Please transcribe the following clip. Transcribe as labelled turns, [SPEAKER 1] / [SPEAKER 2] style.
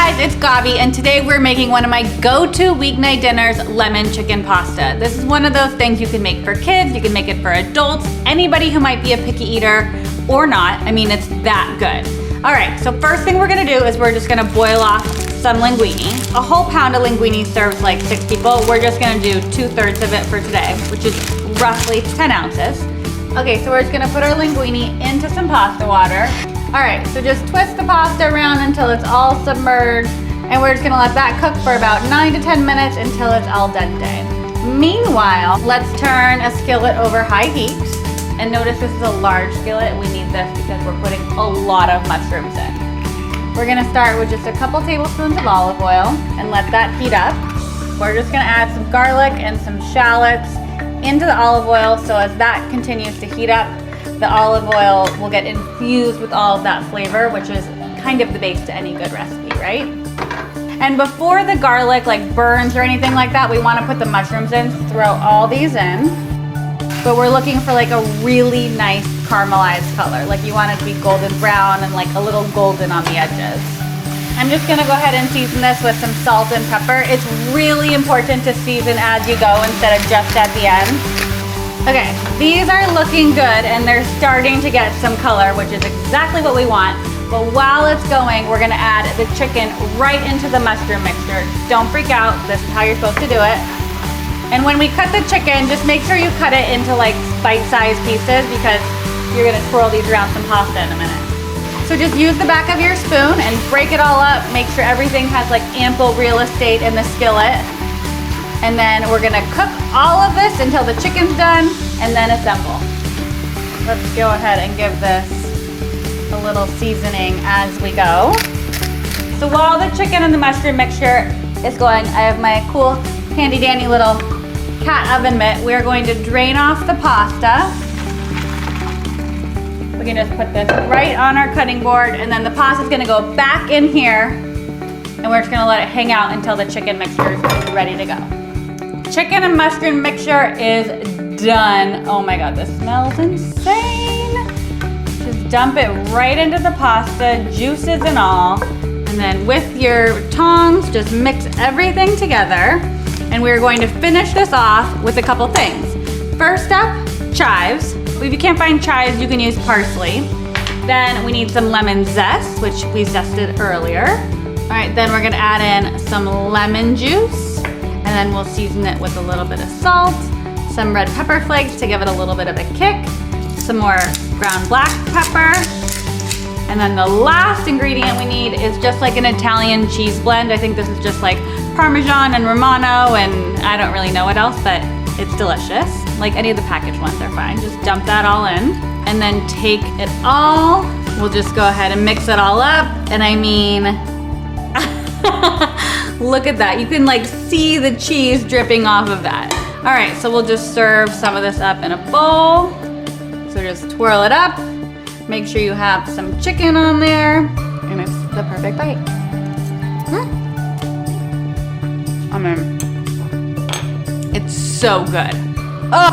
[SPEAKER 1] guys, it's Gabi, and today we're making one of my go-to weeknight dinners, lemon chicken pasta. This is one of those things you can make for kids, you can make it for adults, anybody who might be a picky eater or not. I mean, it's that good. All right, so first thing we're gonna do is we're just gonna boil off some linguine. A whole pound of linguine serves like 6 people. We're just gonna do 2/3 of it for today, which is roughly 10 ounces. Okay, so we're just gonna put our linguine into some pasta water. All right, so just twist the pasta around until it's all submerged, and we're just gonna let that cook for about 9 to 10 minutes until it's al dente. Meanwhile, let's turn a skillet over high heat. And notice this is a large skillet. We need this because we're putting a lot of mushrooms in. We're gonna start with just a couple tablespoons of olive oil and let that heat up. We're just gonna add some garlic and some shallots into the olive oil, so as that continues to heat up, the olive oil will get infused with all of that flavor, which is kind of the base to any good recipe, right? And before the garlic burns or anything like that, we wanna put the mushrooms in, throw all these in. But we're looking for a really nice caramelized color. You want it to be golden brown and a little golden on the edges. I'm just gonna go ahead and season this with some salt and pepper. It's really important to season as you go instead of just at the end. Okay, these are looking good and they're starting to get some color, which is exactly what we want. But while it's going, we're gonna add the chicken right into the mushroom mixture. Don't freak out, this is how you're supposed to do it. And when we cut the chicken, just make sure you cut it into bite-sized pieces because you're gonna twirl these around some pasta in a minute. So just use the back of your spoon and break it all up. Make sure everything has ample real estate in the skillet. And then we're gonna cook all of this until the chicken's done and then assemble. Let's go ahead and give this a little seasoning as we go. So while the chicken and the mushroom mixture is going, I have my cool handy dandy little cat oven mitt. We're going to drain off the pasta. We can just put this right on our cutting board, and then the pasta's gonna go back in here, and we're just gonna let it hang out until the chicken mixture is ready to go. Chicken and mushroom mixture is done. Oh my God, this smells insane. Just dump it right into the pasta, juices and all, and then with your tongs, just mix everything together. And we're going to finish this off with a couple things. First up, chives. If you can't find chives, you can use parsley. Then we need some lemon zest, which we zested earlier. All right, then we're gonna add in some lemon juice, and then we'll season it with a little bit of salt, some red pepper flakes to give it a little bit of a kick, some more ground black pepper, and then the last ingredient we need is just an Italian cheese blend. I think this is just Parmesan and Romano, and I don't really know what else, but it's delicious. Any of the packaged ones are fine. Just dump that all in and then take it all. We'll just go ahead and mix it all up. And I mean, look at that. You can see the cheese dripping off of that. All right, so we'll just serve some of this up in a bowl. So just twirl it up. Make sure you have some chicken on there, and it's the perfect bite. I mean, it's so good. Oh.